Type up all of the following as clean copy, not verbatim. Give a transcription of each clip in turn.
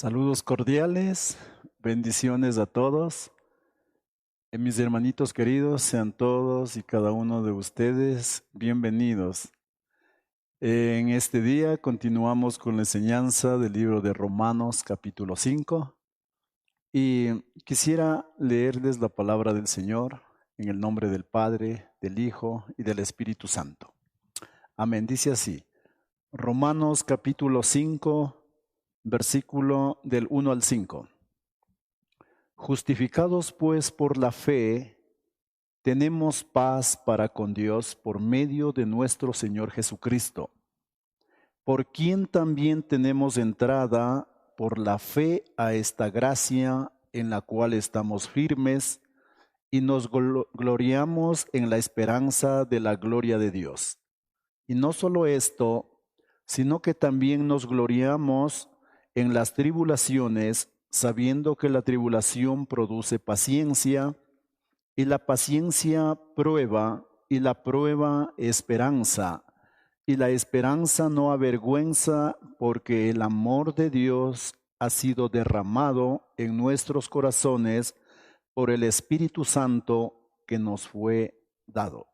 Saludos cordiales, bendiciones a todos. Mis hermanitos queridos, sean todos y cada uno de ustedes bienvenidos. En este día continuamos con la enseñanza del libro de Romanos capítulo 5 y quisiera leerles la palabra del Señor en el nombre del Padre, del Hijo y del Espíritu Santo. Amén. Dice así, Romanos capítulo 5, versículo del 1 al 5. Justificados pues por la fe, tenemos paz para con Dios por medio de nuestro Señor Jesucristo, por quien también tenemos entrada por la fe a esta gracia en la cual estamos firmes y nos gloriamos en la esperanza de la gloria de Dios. Y no solo esto, sino que también nos gloriamos en las tribulaciones, sabiendo que la tribulación produce paciencia, y la paciencia prueba, y la prueba esperanza, y la esperanza no avergüenza, porque el amor de Dios ha sido derramado en nuestros corazones por el Espíritu Santo que nos fue dado.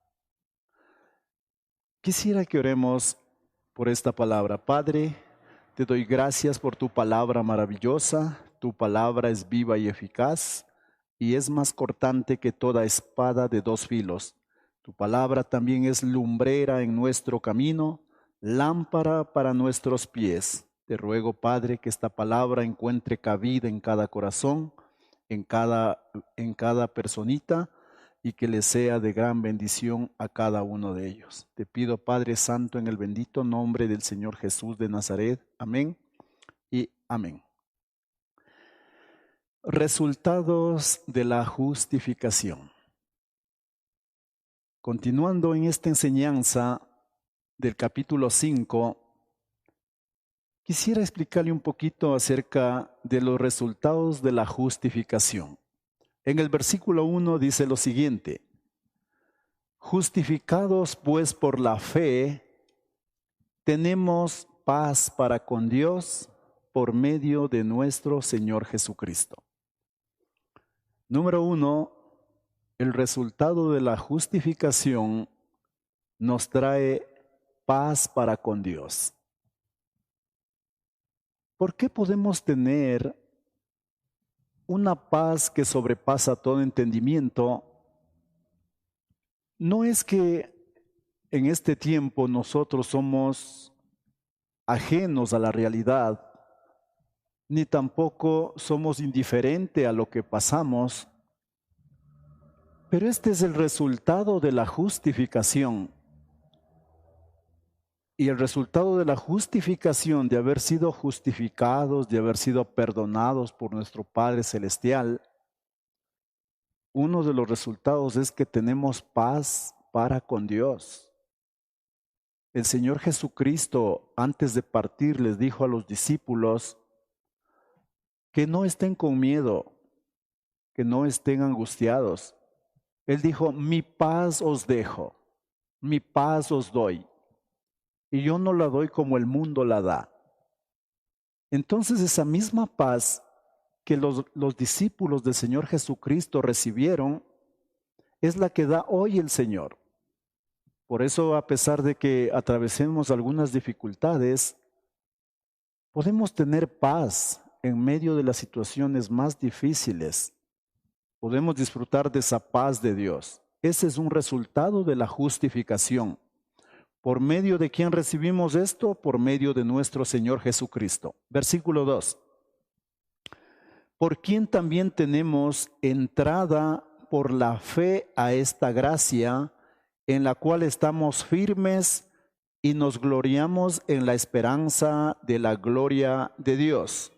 Quisiera que oremos por esta palabra. Padre, te doy gracias por tu palabra maravillosa. Tu palabra es viva y eficaz y es más cortante que toda espada de dos filos. Tu palabra también es lumbrera en nuestro camino, lámpara para nuestros pies. Te ruego, Padre, que esta palabra encuentre cabida en cada corazón, en cada personita, y que le sea de gran bendición a cada uno de ellos. Te pido, Padre Santo, en el bendito nombre del Señor Jesús de Nazaret. Amén y amén. Resultados de la justificación. Continuando en esta enseñanza del capítulo 5, quisiera explicarle un poquito acerca de los resultados de la justificación. En el versículo 1 dice lo siguiente: justificados pues por la fe, tenemos paz para con Dios por medio de nuestro Señor Jesucristo. Número 1, el resultado de la justificación nos trae paz para con Dios. ¿Por qué podemos tener una paz que sobrepasa todo entendimiento? No es que en este tiempo nosotros somos ajenos a la realidad, ni tampoco somos indiferentes a lo que pasamos, pero este es el resultado de la justificación. Y el resultado de la justificación, de haber sido justificados, de haber sido perdonados por nuestro Padre Celestial, uno de los resultados es que tenemos paz para con Dios. El Señor Jesucristo, antes de partir, les dijo a los discípulos que no estén con miedo, que no estén angustiados. Él dijo, mi paz os dejo, mi paz os doy. Y yo no la doy como el mundo la da. Entonces esa misma paz que los discípulos del Señor Jesucristo recibieron es la que da hoy el Señor. Por eso, a pesar de que atravesemos algunas dificultades, podemos tener paz en medio de las situaciones más difíciles. Podemos disfrutar de esa paz de Dios. Ese es un resultado de la justificación. ¿Por medio de quién recibimos esto? Por medio de nuestro Señor Jesucristo. Versículo 2. Por quien también tenemos entrada por la fe a esta gracia, en la cual estamos firmes y nos gloriamos en la esperanza de la gloria de Dios.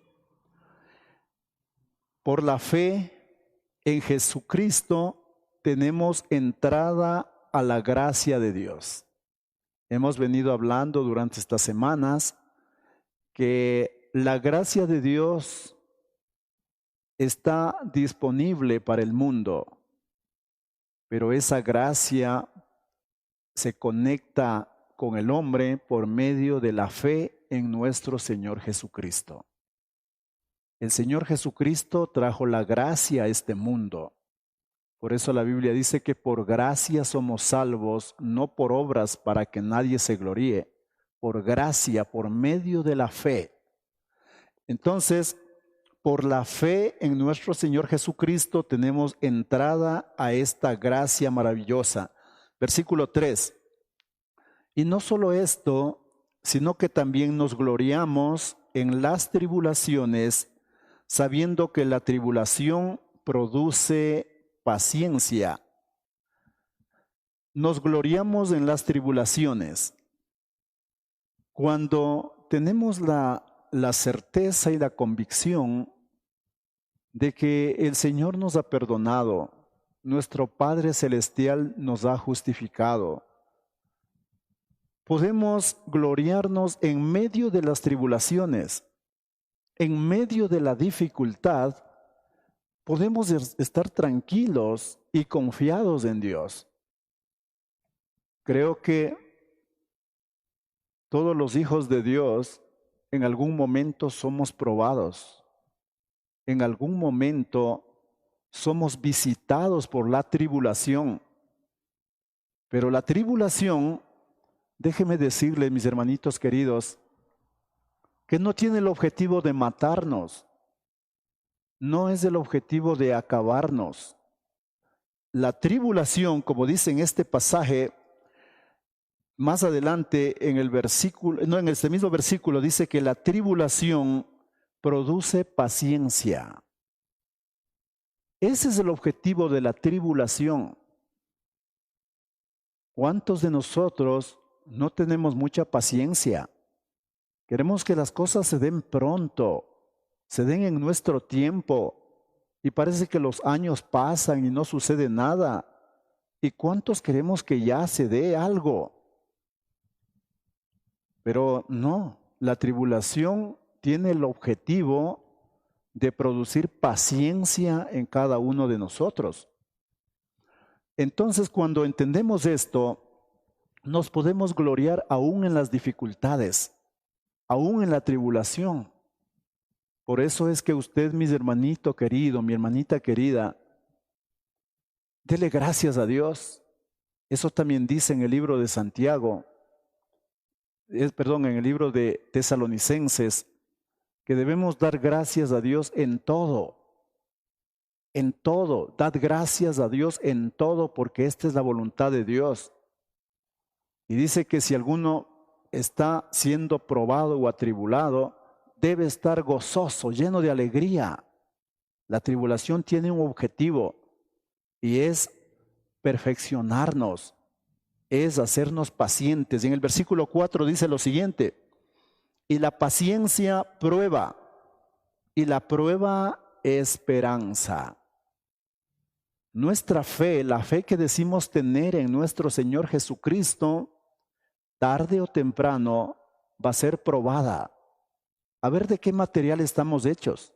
Por la fe en Jesucristo tenemos entrada a la gracia de Dios. Hemos venido hablando durante estas semanas que la gracia de Dios está disponible para el mundo, pero esa gracia se conecta con el hombre por medio de la fe en nuestro Señor Jesucristo. El Señor Jesucristo trajo la gracia a este mundo. Por eso la Biblia dice que por gracia somos salvos, no por obras para que nadie se gloríe, por gracia, por medio de la fe. Entonces, por la fe en nuestro Señor Jesucristo tenemos entrada a esta gracia maravillosa. Versículo 3. Y no solo esto, sino que también nos gloriamos en las tribulaciones, sabiendo que la tribulación produce paciencia. Nos gloriamos en las tribulaciones. Cuando tenemos la certeza y la convicción de que el Señor nos ha perdonado, nuestro Padre Celestial nos ha justificado, podemos gloriarnos en medio de las tribulaciones, en medio de la dificultad, podemos estar tranquilos y confiados en Dios. Creo que todos los hijos de Dios en algún momento somos probados, en algún momento somos visitados por la tribulación, pero la tribulación, déjeme decirle, mis hermanitos queridos, que no tiene el objetivo de matarnos, no es el objetivo de acabarnos. La tribulación, como dice en este pasaje, más adelante en el versículo, no, en este mismo versículo dice que la tribulación produce paciencia. Ese es el objetivo de la tribulación. ¿Cuántos de nosotros no tenemos mucha paciencia? Queremos que las cosas se den pronto, se den en nuestro tiempo, y parece que los años pasan y no sucede nada. ¿Y cuántos queremos que ya se dé algo? Pero no, la tribulación tiene el objetivo de producir paciencia en cada uno de nosotros. Entonces, cuando entendemos esto, nos podemos gloriar aún en las dificultades, aún en la tribulación. Por eso es que usted, mi hermanito querido, mi hermanita querida, dele gracias a Dios. Eso también dice en el libro de Santiago, en el libro de Tesalonicenses, que debemos dar gracias a Dios en todo. En todo, dad gracias a Dios en todo, porque esta es la voluntad de Dios. Y dice que si alguno está siendo probado o atribulado, debe estar gozoso, lleno de alegría. La tribulación tiene un objetivo y es perfeccionarnos, es hacernos pacientes. Y en el versículo 4 dice lo siguiente: y la paciencia prueba, y la prueba esperanza. Nuestra fe, la fe que decimos tener en nuestro Señor Jesucristo, tarde o temprano va a ser probada. A ver de qué material estamos hechos.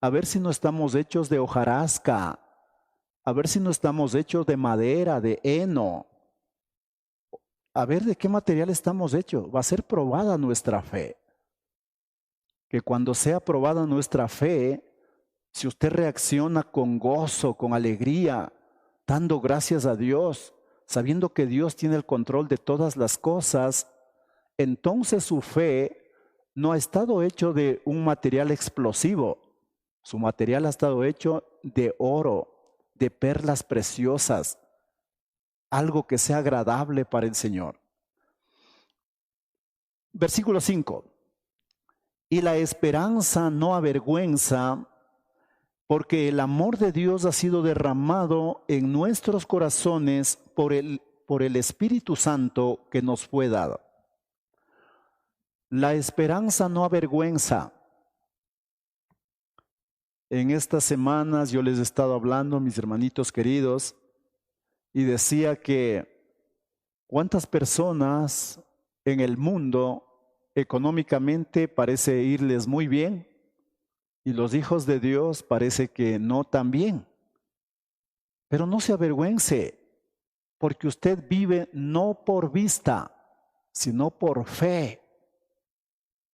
A ver si no estamos hechos de hojarasca. A ver si no estamos hechos de madera, de heno. A ver de qué material estamos hechos. Va a ser probada nuestra fe. Que cuando sea probada nuestra fe, si usted reacciona con gozo, con alegría, dando gracias a Dios, sabiendo que Dios tiene el control de todas las cosas, entonces su fe no ha estado hecho de un material explosivo. Su material ha estado hecho de oro, de perlas preciosas, algo que sea agradable para el Señor. Versículo 5. Y la esperanza no avergüenza, porque el amor de Dios ha sido derramado en nuestros corazones por el Espíritu Santo que nos fue dado. La esperanza no avergüenza. En estas semanas yo les he estado hablando, mis hermanitos queridos, y decía que cuántas personas en el mundo económicamente parece irles muy bien, y los hijos de Dios parece que no tan bien. Pero no se avergüence, porque usted vive no por vista, sino por fe.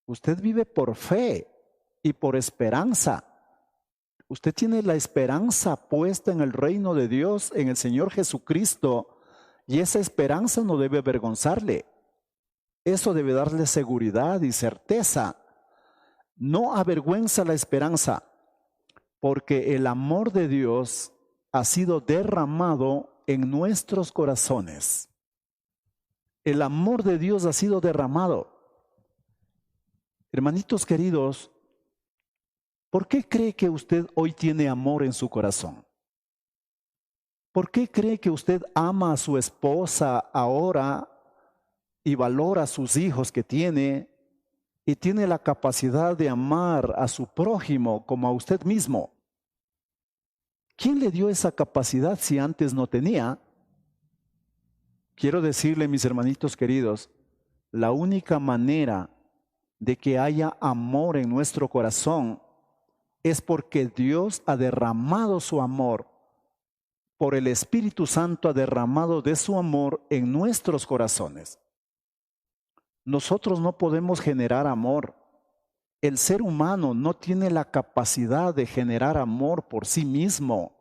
Usted vive por fe. y por esperanza. Usted tiene la esperanza puesta en el reino de Dios, en el Señor Jesucristo, y esa esperanza no debe avergonzarle. Eso debe darle seguridad y certeza. No avergüenza la esperanza, porque el amor de Dios ha sido derramado en nuestros corazones. El amor de Dios ha sido derramado. Hermanitos queridos, ¿por qué cree que usted hoy tiene amor en su corazón? ¿Por qué cree que usted ama a su esposa ahora y valora a sus hijos que tiene y tiene la capacidad de amar a su prójimo como a usted mismo? ¿Quién le dio esa capacidad si antes no tenía? Quiero decirle, mis hermanitos queridos, la única manera de que haya amor en nuestro corazón es porque Dios ha derramado su amor, por el Espíritu Santo ha derramado de su amor en nuestros corazones. Nosotros no podemos generar amor. El ser humano no tiene la capacidad de generar amor por sí mismo.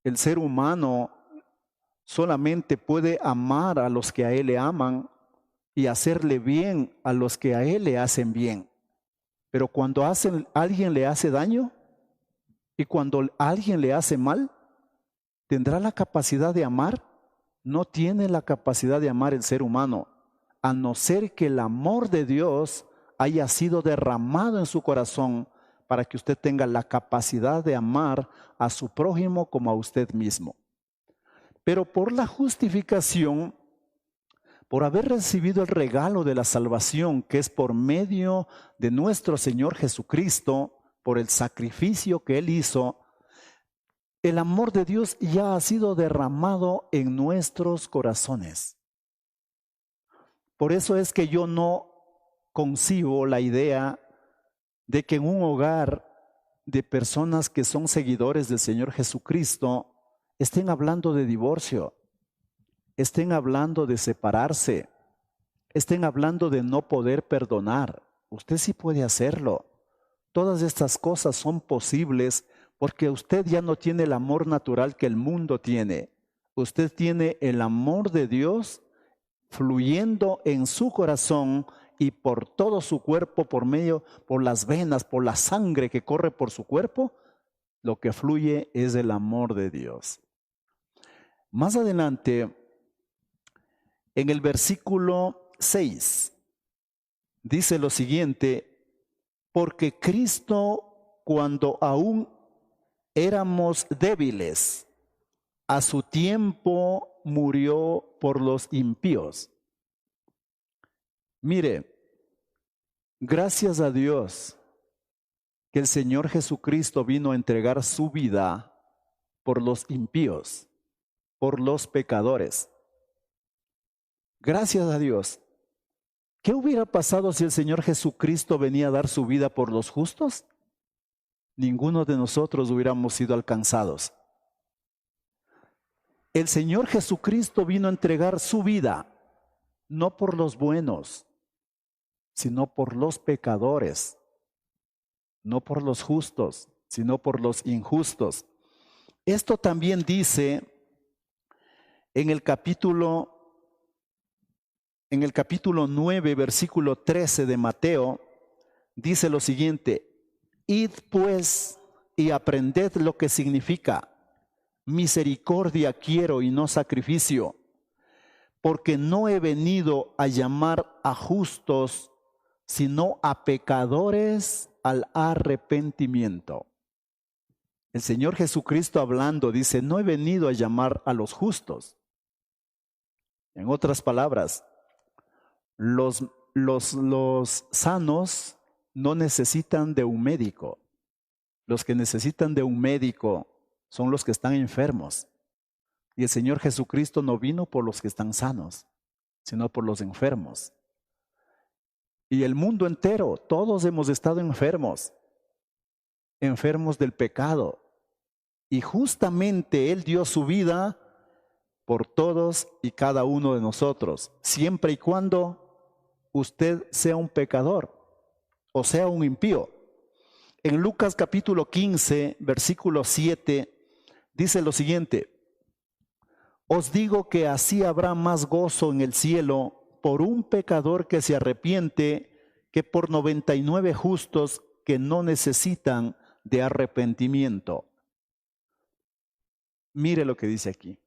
El ser humano solamente puede amar a los que a él le aman y hacerle bien a los que a él le hacen bien. Pero cuando alguien le hace daño y cuando alguien le hace mal, ¿tendrá la capacidad de amar? No tiene la capacidad de amar el ser humano, a no ser que el amor de Dios haya sido derramado en su corazón para que usted tenga la capacidad de amar a su prójimo como a usted mismo. Pero por la justificación, por haber recibido el regalo de la salvación, que es por medio de nuestro Señor Jesucristo, por el sacrificio que Él hizo, el amor de Dios ya ha sido derramado en nuestros corazones. Por eso es que yo no concibo la idea de que en un hogar de personas que son seguidores del Señor Jesucristo estén hablando de divorcio, estén hablando de separarse, estén hablando de no poder perdonar. Usted sí puede hacerlo. Todas estas cosas son posibles porque usted ya no tiene el amor natural que el mundo tiene. Usted tiene el amor de Dios fluyendo en su corazón y por todo su cuerpo, por las venas, por la sangre que corre por su cuerpo, lo que fluye es el amor de Dios. Más adelante, en el versículo 6, dice lo siguiente: porque Cristo, cuando aún éramos débiles, a su tiempo murió por los impíos. Mire, gracias a Dios que el Señor Jesucristo vino a entregar su vida por los impíos, por los pecadores. Gracias a Dios. ¿Qué hubiera pasado si el Señor Jesucristo venía a dar su vida por los justos? Ninguno de nosotros hubiéramos sido alcanzados. El Señor Jesucristo vino a entregar su vida, no por los buenos, sino por los pecadores, no por los justos, sino por los injustos. Esto también dice en el capítulo 9, versículo 13 de Mateo, dice lo siguiente: id pues y aprended lo que significa: misericordia quiero y no sacrificio, porque no he venido a llamar a justos, sino a pecadores al arrepentimiento. El Señor Jesucristo hablando dice: no he venido a llamar a los justos. En otras palabras, los sanos no necesitan de un médico. Los que necesitan de un médico son los que están enfermos. Y el Señor Jesucristo no vino por los que están sanos, sino por los enfermos. Y el mundo entero, todos hemos estado enfermos, enfermos del pecado. Y justamente Él dio su vida por todos y cada uno de nosotros, siempre y cuando usted sea un pecador. o sea, un impío. En Lucas capítulo 15, versículo 7, dice lo siguiente: os digo que así habrá más gozo en el cielo por un pecador que se arrepiente que por 99 justos que no necesitan de arrepentimiento. Mire lo que dice aquí.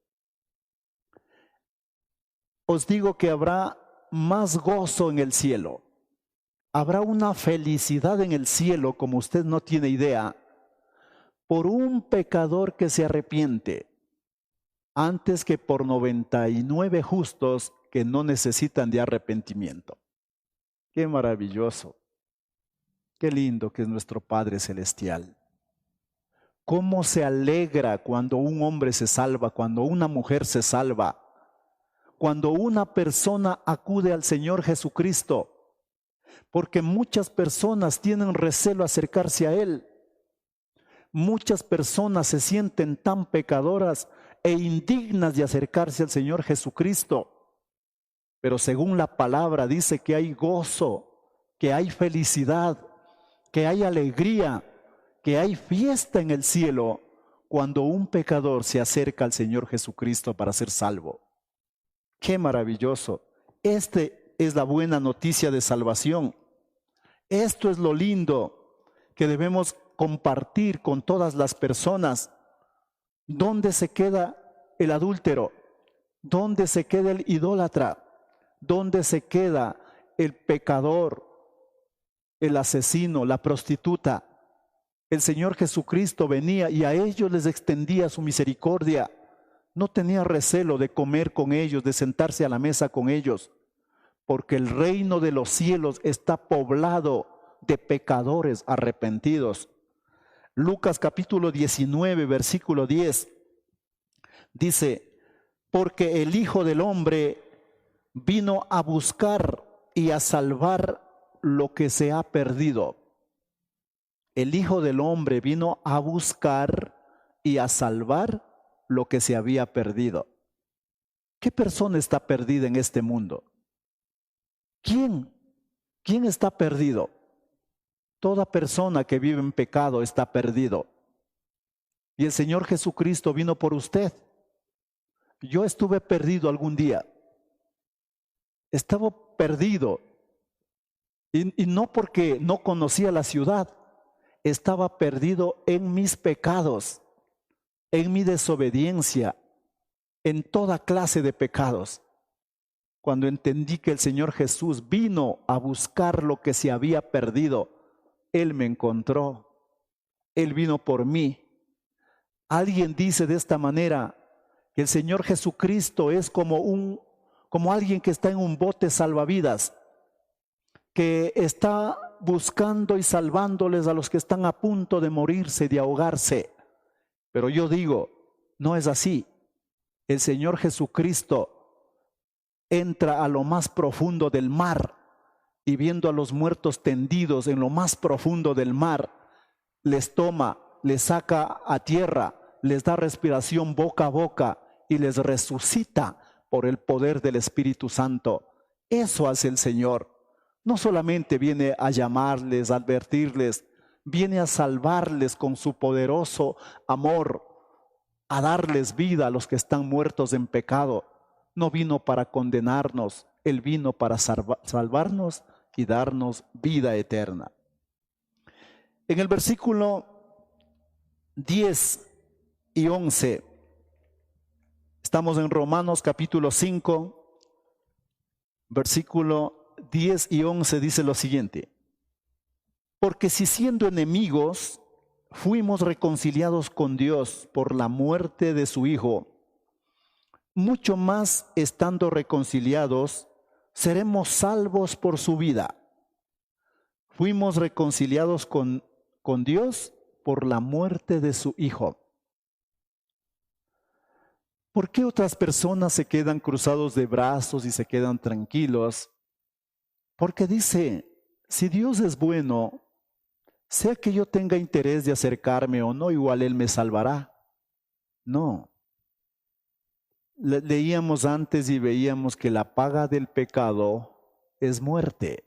Os digo que habrá más gozo en el cielo. Habrá una felicidad en el cielo como usted no tiene idea por un pecador que se arrepiente antes que por 99 justos que no necesitan de arrepentimiento. Qué maravilloso, qué lindo que es nuestro Padre Celestial. Cómo se alegra cuando un hombre se salva, cuando una mujer se salva, cuando una persona acude al Señor Jesucristo, porque muchas personas tienen recelo acercarse a Él. Muchas personas se sienten tan pecadoras e indignas de acercarse al Señor Jesucristo. Pero según la palabra dice que hay gozo, que hay felicidad, que hay alegría, que hay fiesta en el cielo cuando un pecador se acerca al Señor Jesucristo para ser salvo. ¡Qué maravilloso! Esta es la buena noticia de salvación. Esto es lo lindo que debemos compartir con todas las personas. ¿Dónde se queda el adúltero? ¿Dónde se queda el idólatra? ¿Dónde se queda el pecador, el asesino, la prostituta? El Señor Jesucristo venía y a ellos les extendía su misericordia. No tenía recelo de comer con ellos, de sentarse a la mesa con ellos, porque el reino de los cielos está poblado de pecadores arrepentidos. Lucas capítulo 19, versículo 10, dice: porque el Hijo del Hombre vino a buscar y a salvar lo que se ha perdido. El Hijo del Hombre vino a buscar y a salvar lo que se había perdido. ¿Qué persona está perdida en este mundo? ¿Quién? ¿Quién está perdido? Toda persona que vive en pecado está perdido. Y el Señor Jesucristo vino por usted. Yo estuve perdido algún día. Estaba perdido. Y no porque no conocía la ciudad. Estaba perdido en mis pecados, en mi desobediencia, en toda clase de pecados. Cuando entendí que el Señor Jesús vino a buscar lo que se había perdido, Él me encontró. Él vino por mí. Alguien dice de esta manera que el Señor Jesucristo es como alguien que está en un bote salvavidas, que está buscando y salvándoles a los que están a punto de morirse, de ahogarse. Pero yo digo, no es así. El Señor Jesucristo entra a lo más profundo del mar y viendo a los muertos tendidos en lo más profundo del mar, les toma, les saca a tierra, les da respiración boca a boca y les resucita por el poder del Espíritu Santo. Eso hace el Señor. No solamente viene a llamarles, a advertirles, viene a salvarles con su poderoso amor, a darles vida a los que están muertos en pecado. No vino para condenarnos, Él vino para salvarnos y darnos vida eterna. En el versículo 10 y 11, estamos en Romanos capítulo 5, versículo 10 y 11 dice lo siguiente: porque si siendo enemigos fuimos reconciliados con Dios por la muerte de su Hijo, mucho más estando reconciliados seremos salvos por su vida. Fuimos reconciliados con Dios por la muerte de su Hijo. ¿Por qué otras personas se quedan cruzados de brazos y se quedan tranquilos? Porque dice, si Dios es bueno, sea que yo tenga interés de acercarme o no, igual Él me salvará. No. Leíamos antes y veíamos que la paga del pecado es muerte.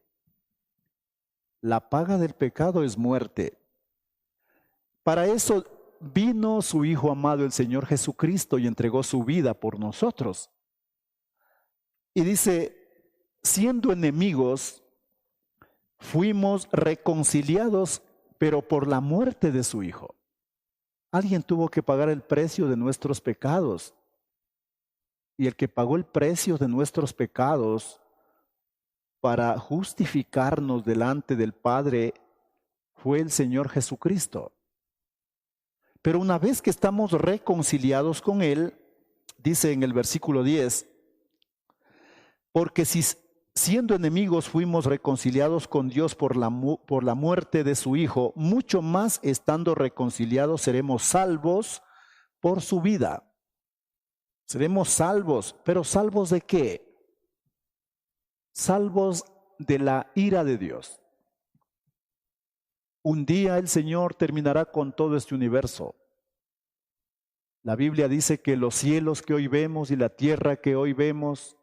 La paga del pecado es muerte. Para eso vino su Hijo amado, el Señor Jesucristo, y entregó su vida por nosotros. Y dice, siendo enemigos, fuimos reconciliados, pero por la muerte de su Hijo. Alguien tuvo que pagar el precio de nuestros pecados. Y el que pagó el precio de nuestros pecados para justificarnos delante del Padre fue el Señor Jesucristo. Pero una vez que estamos reconciliados con Él, dice en el versículo 10, porque si siendo enemigos fuimos reconciliados con Dios por la muerte de su Hijo, mucho más estando reconciliados seremos salvos por su vida. Seremos salvos, pero ¿salvos de qué? Salvos de la ira de Dios. Un día el Señor terminará con todo este universo. La Biblia dice que los cielos que hoy vemos y la tierra que hoy vemos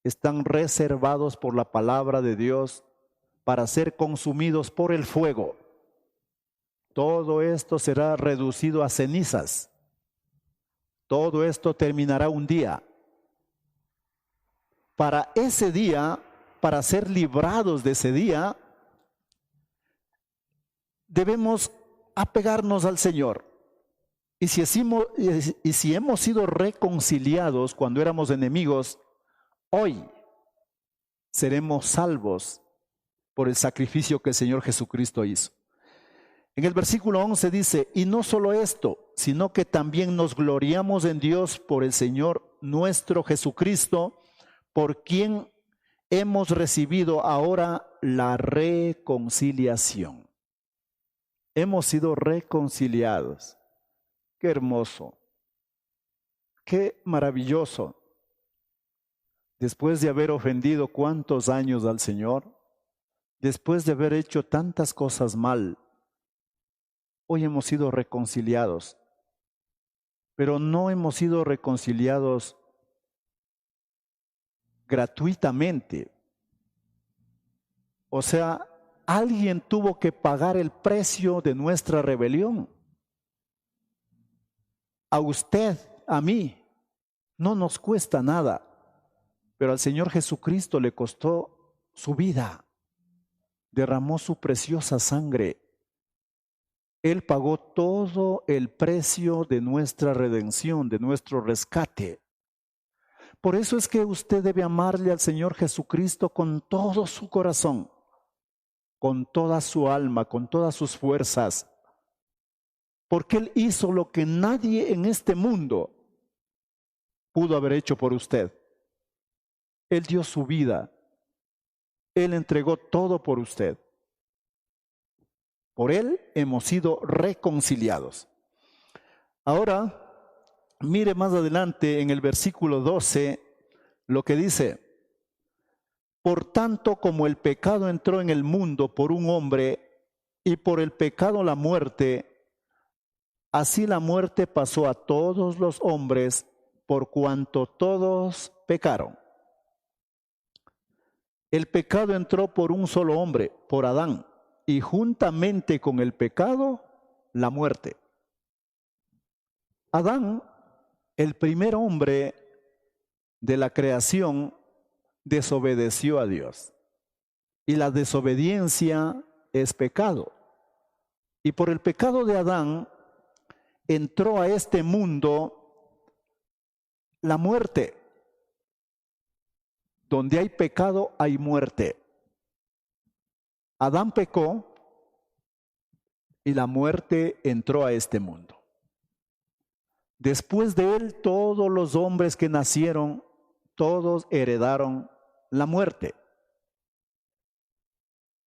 están reservados por la palabra de Dios para ser consumidos por el fuego. Todo esto será reducido a cenizas. Todo esto terminará un día. Para ese día, para ser librados de ese día, debemos apegarnos al Señor. Y si hemos sido reconciliados cuando éramos enemigos, hoy seremos salvos por el sacrificio que el Señor Jesucristo hizo. En el versículo 11 dice, y no solo esto, sino que también nos gloriamos en Dios por el Señor nuestro Jesucristo, por quien hemos recibido ahora la reconciliación. Hemos sido reconciliados. Qué hermoso, qué maravilloso. Después de haber ofendido cuántos años al Señor, después de haber hecho tantas cosas mal, hoy hemos sido reconciliados. Pero no hemos sido reconciliados gratuitamente. O sea, alguien tuvo que pagar el precio de nuestra rebelión. A usted, a mí, no nos cuesta nada, pero al Señor Jesucristo le costó su vida, derramó su preciosa sangre. Él pagó todo el precio de nuestra redención, de nuestro rescate. Por eso es que usted debe amarle al Señor Jesucristo con todo su corazón, con toda su alma, con todas sus fuerzas, porque Él hizo lo que nadie en este mundo pudo haber hecho por usted. Él dio su vida, Él entregó todo por usted. Por Él hemos sido reconciliados. Ahora, mire más adelante en el versículo 12 lo que dice: por tanto, como el pecado entró en el mundo por un hombre y por el pecado la muerte, así la muerte pasó a todos los hombres por cuanto todos pecaron. El pecado entró por un solo hombre, por Adán, y juntamente con el pecado, la muerte. Adán, el primer hombre de la creación, desobedeció a Dios. Y la desobediencia es pecado. Y por el pecado de Adán entró a este mundo la muerte. Donde hay pecado hay muerte. Adán pecó y la muerte entró a este mundo. Después de él, todos los hombres que nacieron, todos heredaron la muerte.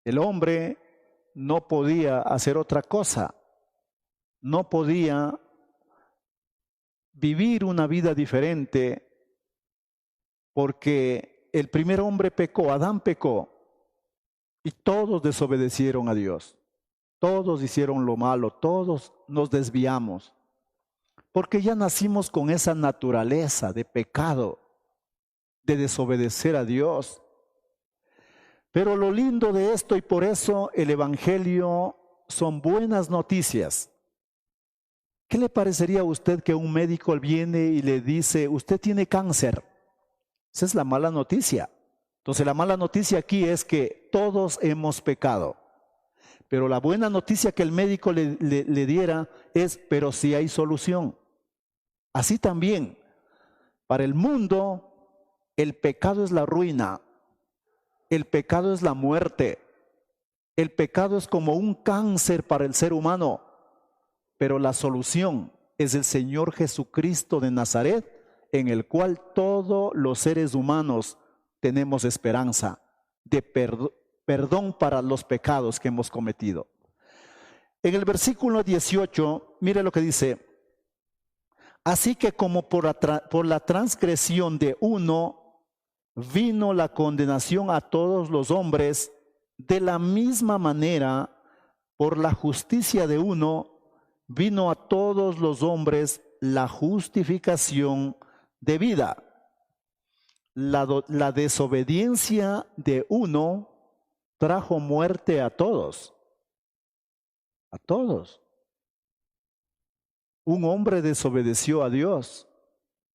El hombre no podía hacer otra cosa, no podía vivir una vida diferente, porque el primer hombre pecó, Adán pecó, y todos desobedecieron a Dios. Todos hicieron lo malo, todos nos desviamos, porque ya nacimos con esa naturaleza de pecado, de desobedecer a Dios. Pero lo lindo de esto, y por eso el Evangelio son buenas noticias. ¿Qué le parecería a usted que un médico viene y le dice, usted tiene cáncer? Esa es la mala noticia. Entonces la mala noticia aquí es que todos hemos pecado. Pero la buena noticia que el médico le diera es, pero sí hay solución. Así también, para el mundo, el pecado es la ruina, el pecado es la muerte, el pecado es como un cáncer para el ser humano, pero la solución es el Señor Jesucristo de Nazaret, en el cual todos los seres humanos tenemos esperanza de perdón para los pecados que hemos cometido. En el versículo 18, mire lo que dice: así que como por la transgresión de uno vino la condenación a todos los hombres, de la misma manera, por la justicia de uno, vino a todos los hombres la justificación de vida. La desobediencia de uno trajo muerte a todos. A todos. Un hombre desobedeció a Dios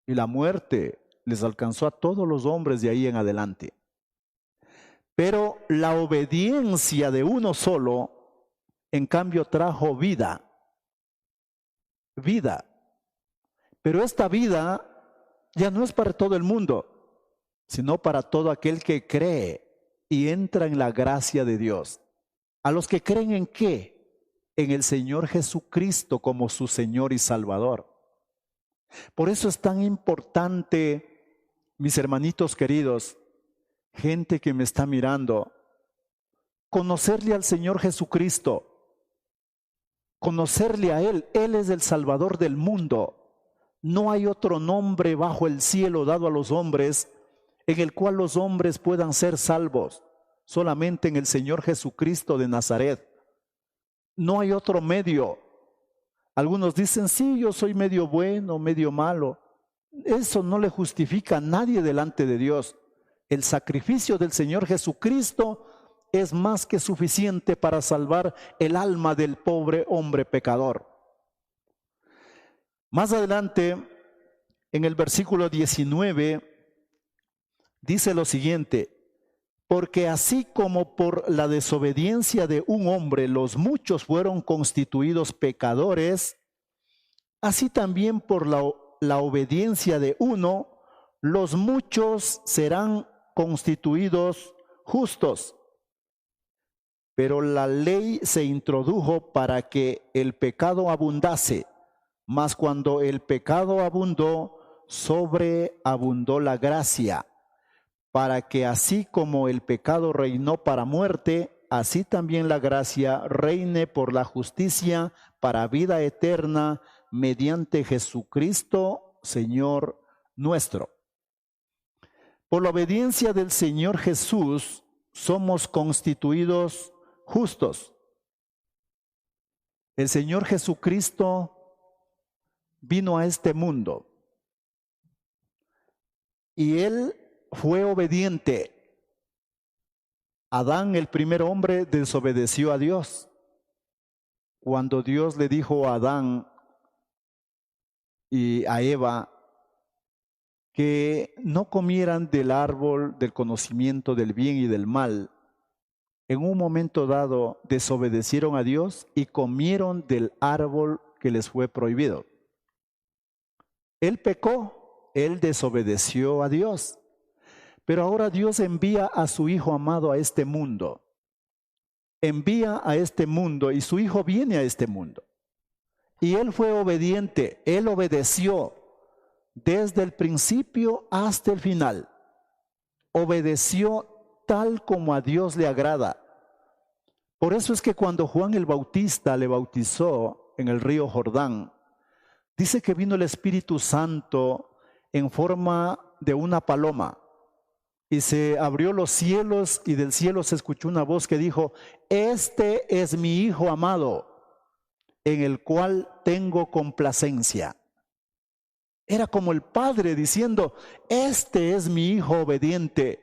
y la muerte les alcanzó a todos los hombres de ahí en adelante. Pero la obediencia de uno solo, en cambio, trajo vida. Vida. Pero esta vida ya no es para todo el mundo, sino para todo aquel que cree y entra en la gracia de Dios. ¿A los que creen en qué? En el Señor Jesucristo como su Señor y Salvador. Por eso es tan importante, mis hermanitos queridos, gente que me está mirando, conocerle al Señor Jesucristo, conocerle a Él. Él es el Salvador del mundo. No hay otro nombre bajo el cielo dado a los hombres en el cual los hombres puedan ser salvos, solamente en el Señor Jesucristo de Nazaret. No hay otro medio. Algunos dicen, sí, yo soy medio bueno, medio malo. Eso no le justifica a nadie delante de Dios. El sacrificio del Señor Jesucristo es más que suficiente para salvar el alma del pobre hombre pecador. Más adelante, en el versículo 19, dice lo siguiente: porque así como por la desobediencia de un hombre los muchos fueron constituidos pecadores, así también por la obediencia de uno, los muchos serán constituidos justos. Pero la ley se introdujo para que el pecado abundase, mas cuando el pecado abundó, sobreabundó la gracia, para que así como el pecado reinó para muerte, así también la gracia reine por la justicia para vida eterna mediante Jesucristo, Señor nuestro. Por la obediencia del Señor Jesús somos constituidos justos. El Señor Jesucristo vino a este mundo y Él fue obediente. Adán, el primer hombre, desobedeció a Dios. Cuando Dios le dijo a Adán y a Eva que no comieran del árbol del conocimiento del bien y del mal, en un momento dado desobedecieron a Dios y comieron del árbol que les fue prohibido. Él pecó, él desobedeció a Dios. Pero ahora Dios envía a su Hijo amado a este mundo. Envía a este mundo y su Hijo viene a este mundo. Y Él fue obediente, Él obedeció desde el principio hasta el final. Obedeció tal como a Dios le agrada. Por eso es que cuando Juan el Bautista le bautizó en el río Jordán, dice que vino el Espíritu Santo en forma de una paloma. Y se abrió los cielos y del cielo se escuchó una voz que dijo: este es mi Hijo amado, en el cual tengo complacencia. Era como el Padre diciendo: este es mi Hijo obediente,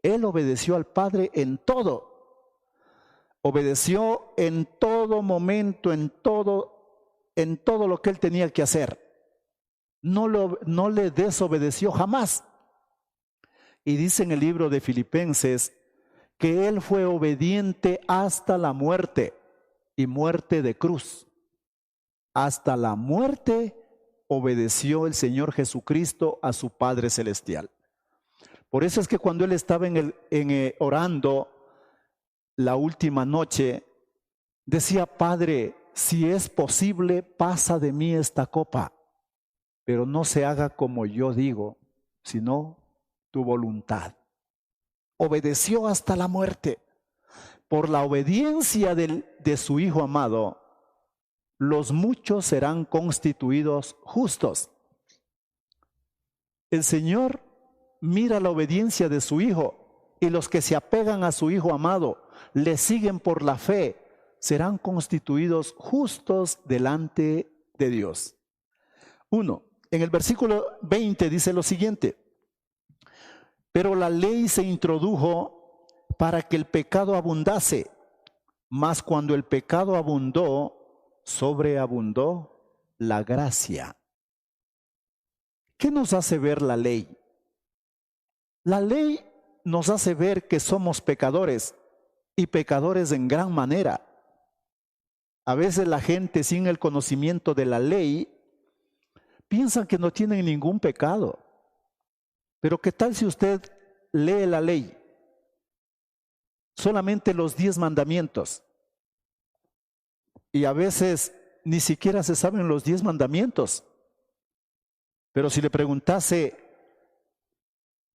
Él obedeció al Padre en todo. Obedeció en todo momento, en todo lo que él tenía que hacer. No le desobedeció jamás. Y dice en el libro de Filipenses que él fue obediente hasta la muerte, y muerte de cruz. Hasta la muerte obedeció el Señor Jesucristo a su Padre Celestial. Por eso es que cuando él estaba orando la última noche, decía: Padre, si es posible, pasa de mí esta copa, pero no se haga como yo digo, sino tu voluntad. Obedeció hasta la muerte. Por la obediencia de su Hijo amado, los muchos serán constituidos justos. El Señor mira la obediencia de su Hijo, y los que se apegan a su Hijo amado, le siguen por la fe, serán constituidos justos delante de Dios. 1. En el versículo 20 dice lo siguiente: pero la ley se introdujo para que el pecado abundase, mas cuando el pecado abundó, sobreabundó la gracia. ¿Qué nos hace ver la ley? La ley nos hace ver que somos pecadores, y pecadores en gran manera. A veces la gente, sin el conocimiento de la ley, piensa que no tienen ningún pecado. Pero ¿qué tal si usted lee la ley? Solamente los 10 mandamientos. Y a veces ni siquiera se saben los 10 mandamientos. Pero si le preguntase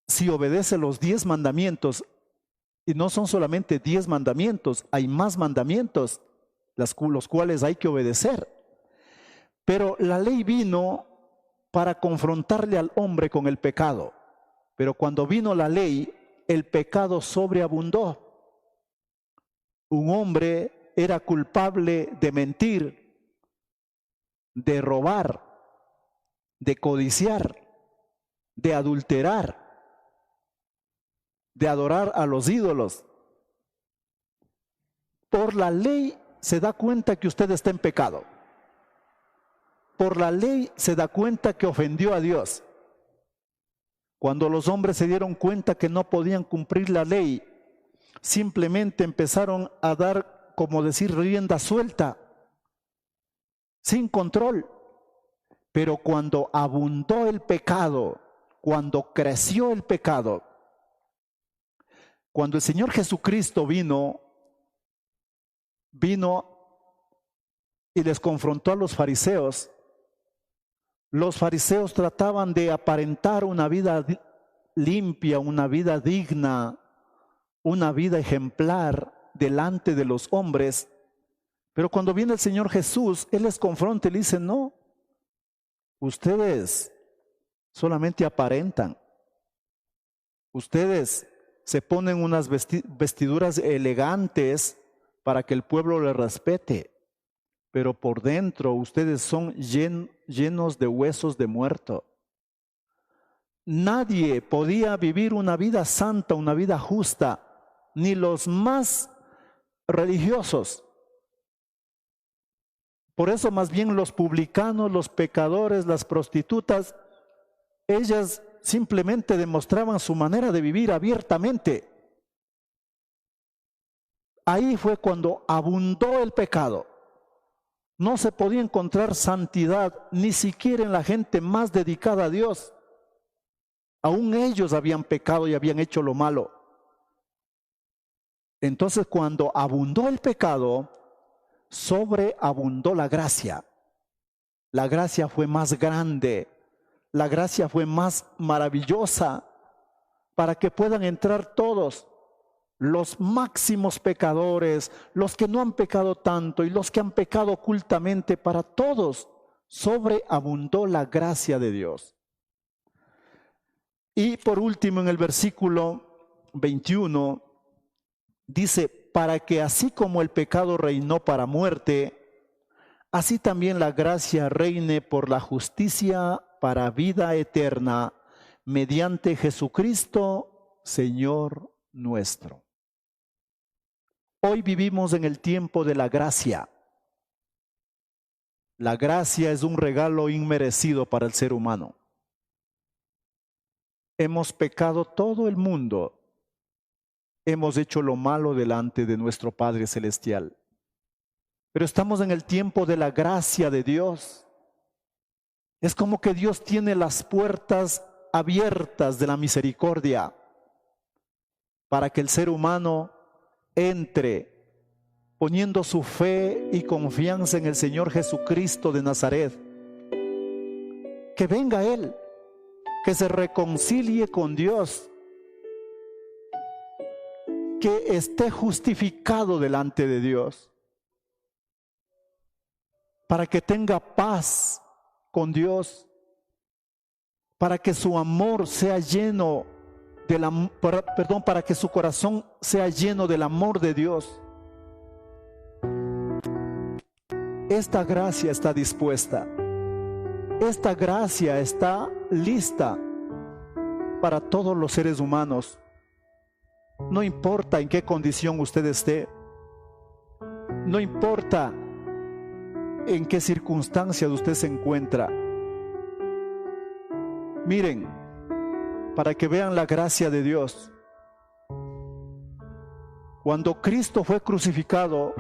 si obedece los 10 mandamientos, y no son solamente 10 mandamientos, hay más mandamientos, los cuales hay que obedecer. Pero la ley vino para confrontarle al hombre con el pecado. Pero cuando vino la ley, el pecado sobreabundó. Un hombre era culpable de mentir, de robar, de codiciar, de adulterar, de adorar a los ídolos. Por la ley se da cuenta que usted está en pecado. Por la ley se da cuenta que ofendió a Dios. Cuando los hombres se dieron cuenta que no podían cumplir la ley, simplemente empezaron a dar, como decir, rienda suelta, sin control. Pero cuando abundó el pecado, cuando creció el pecado, cuando el Señor Jesucristo vino y les confrontó a los fariseos trataban de aparentar una vida limpia, una vida digna, una vida ejemplar delante de los hombres. Pero cuando viene el Señor Jesús, Él les confronta y le dice: no, ustedes solamente aparentan. Ustedes se ponen unas vestiduras elegantes para que el pueblo les respete, pero por dentro ustedes son llenos de huesos de muerto. Nadie podía vivir una vida santa, una vida justa, ni los más religiosos. Por eso más bien los publicanos, los pecadores, las prostitutas, ellas simplemente demostraban su manera de vivir abiertamente. Ahí fue cuando abundó el pecado. No se podía encontrar santidad ni siquiera en la gente más dedicada a Dios. Aún ellos habían pecado y habían hecho lo malo. Entonces, cuando abundó el pecado, sobreabundó la gracia. La gracia fue más grande, la gracia fue más maravillosa, para que puedan entrar todos, los máximos pecadores, los que no han pecado tanto y los que han pecado ocultamente. Para todos sobreabundó la gracia de Dios. Y por último, en el versículo 21 dice: para que así como el pecado reinó para muerte, así también la gracia reine por la justicia para vida eterna, mediante Jesucristo, Señor nuestro. Hoy vivimos en el tiempo de la gracia. La gracia es un regalo inmerecido para el ser humano. Hemos pecado todo el mundo. Hemos hecho lo malo delante de nuestro Padre Celestial. Pero estamos en el tiempo de la gracia de Dios. Es como que Dios tiene las puertas abiertas de la misericordia para que el ser humano entre poniendo su fe y confianza en el Señor Jesucristo de Nazaret. Que venga Él, que se reconcilie con Dios, que esté justificado delante de Dios, para que tenga paz con Dios, para que su amor sea lleno para que su corazón sea lleno del amor de Dios. Esta gracia está dispuesta. Esta gracia está lista para todos los seres humanos. No importa en qué condición usted esté. No importa en qué circunstancia usted se encuentra. Miren, para que vean la gracia de Dios. Cuando Cristo fue crucificado,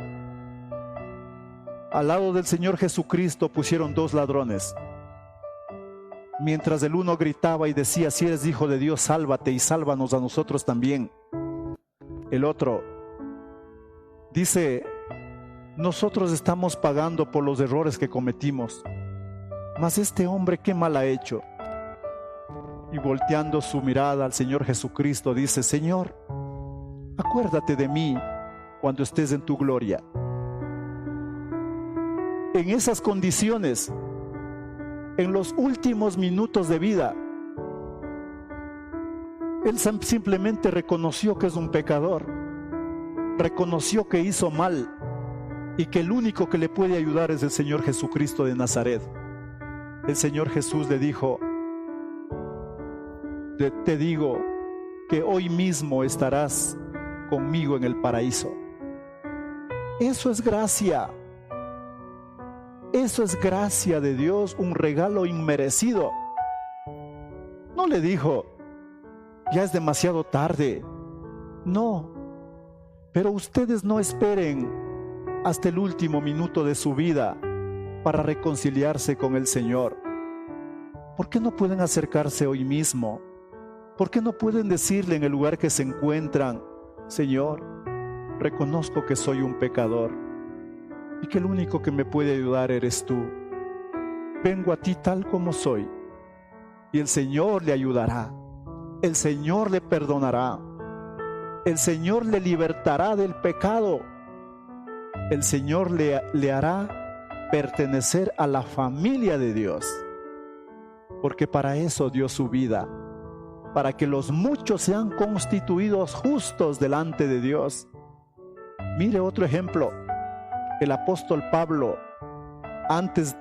al lado del Señor Jesucristo pusieron dos ladrones. Mientras el uno gritaba y decía: si eres hijo de Dios, sálvate y sálvanos a nosotros también. El otro dice: nosotros estamos pagando por los errores que cometimos, mas este hombre, ¿qué mal ha hecho? Y volteando su mirada al Señor Jesucristo dice: Señor, acuérdate de mí cuando estés en tu gloria. En esas condiciones, en los últimos minutos de vida, Él simplemente reconoció que es un pecador, reconoció que hizo mal y que el único que le puede ayudar es el Señor Jesucristo de Nazaret. El Señor Jesús le dijo: te digo que hoy mismo estarás conmigo en el paraíso. Eso es gracia. Eso es gracia de Dios, un regalo inmerecido. No le dijo: ya es demasiado tarde. No, pero ustedes no esperen hasta el último minuto de su vida para reconciliarse con el Señor. ¿Por qué no pueden acercarse hoy mismo? ¿Por qué no pueden decirle en el lugar que se encuentran: Señor, reconozco que soy un pecador y que el único que me puede ayudar eres tú. Vengo a ti tal como soy, y el Señor le ayudará, el Señor le perdonará, el Señor le libertará del pecado, el Señor le hará pertenecer a la familia de Dios, porque para eso dio su vida, para que los muchos sean constituidos justos delante de Dios. Mire otro ejemplo. El apóstol Pablo, antes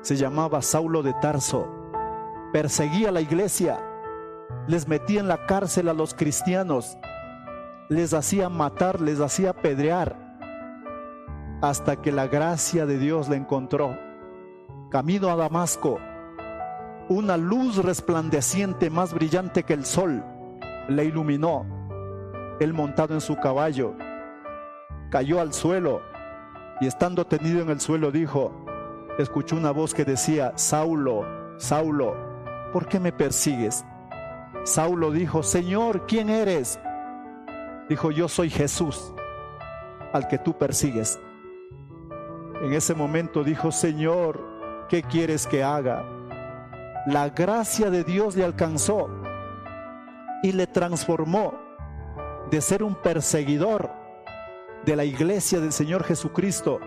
se llamaba Saulo de Tarso, perseguía a la iglesia, les metía en la cárcel a los cristianos, les hacía matar, les hacía apedrear, hasta que la gracia de Dios le encontró. Camino a Damasco, una luz resplandeciente más brillante que el sol le iluminó. Él, montado en su caballo, cayó al suelo y estando tendido en el suelo escuchó una voz que decía: Saulo, Saulo, ¿por qué me persigues? Saulo dijo: Señor, ¿quién eres? Dijo: yo soy Jesús, al que tú persigues. En ese momento dijo: Señor, ¿qué quieres que haga? La gracia de Dios le alcanzó y le transformó de ser un perseguidor de la iglesia del Señor Jesucristo,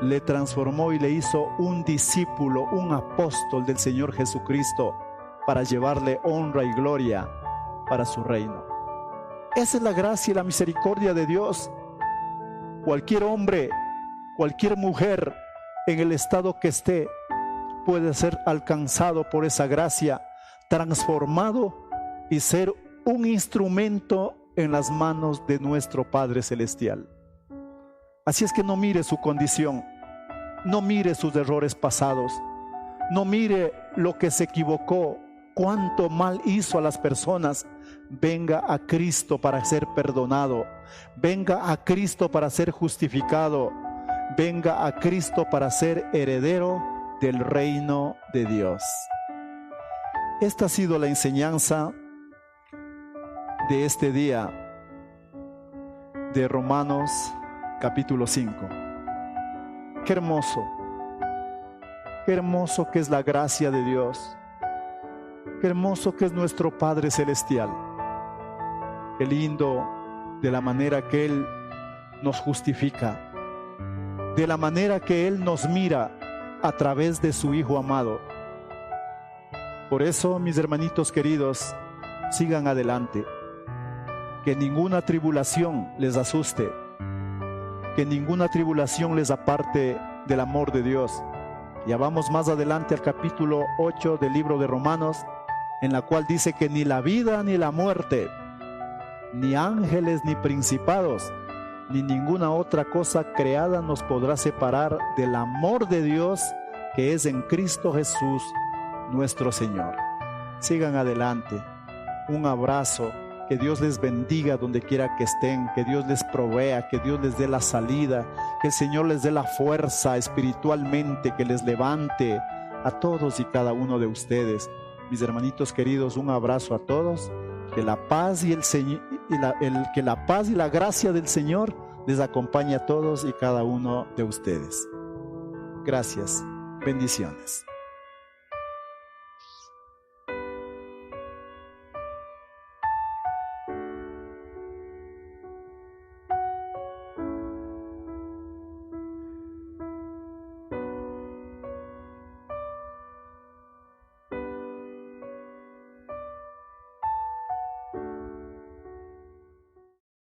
le transformó y le hizo un discípulo, un apóstol del Señor Jesucristo, para llevarle honra y gloria para su reino. Esa es la gracia y la misericordia de Dios. Cualquier hombre, cualquier mujer, en el estado que esté, puede ser alcanzado por esa gracia, transformado y ser un instrumento en las manos de nuestro Padre Celestial. Así es que no mire su condición, no mire sus errores pasados, no mire lo que se equivocó, cuánto mal hizo a las personas. Venga a Cristo para ser perdonado, venga a Cristo para ser justificado, venga a Cristo para ser heredero del reino de Dios. Esta ha sido la enseñanza de este día de Romanos capítulo 5. Qué hermoso que es la gracia de Dios, qué hermoso que es nuestro Padre Celestial, qué lindo de la manera que Él nos justifica, de la manera que Él nos mira a través de su Hijo amado. Por eso, mis hermanitos queridos, sigan adelante, que ninguna tribulación les asuste, que ninguna tribulación les aparte del amor de Dios. Ya vamos más adelante al capítulo 8 del libro de Romanos, en la cual dice que ni la vida ni la muerte, ni ángeles ni principados, ni ninguna otra cosa creada nos podrá separar del amor de Dios que es en Cristo Jesús, nuestro Señor. Sigan adelante. Un abrazo. Que Dios les bendiga donde quiera que estén, que Dios les provea, que Dios les dé la salida, que el Señor les dé la fuerza espiritualmente, que les levante a todos y cada uno de ustedes. Mis hermanitos queridos, un abrazo a todos. Que la paz y que la paz y la gracia del Señor les acompañe a todos y cada uno de ustedes. Gracias. Bendiciones.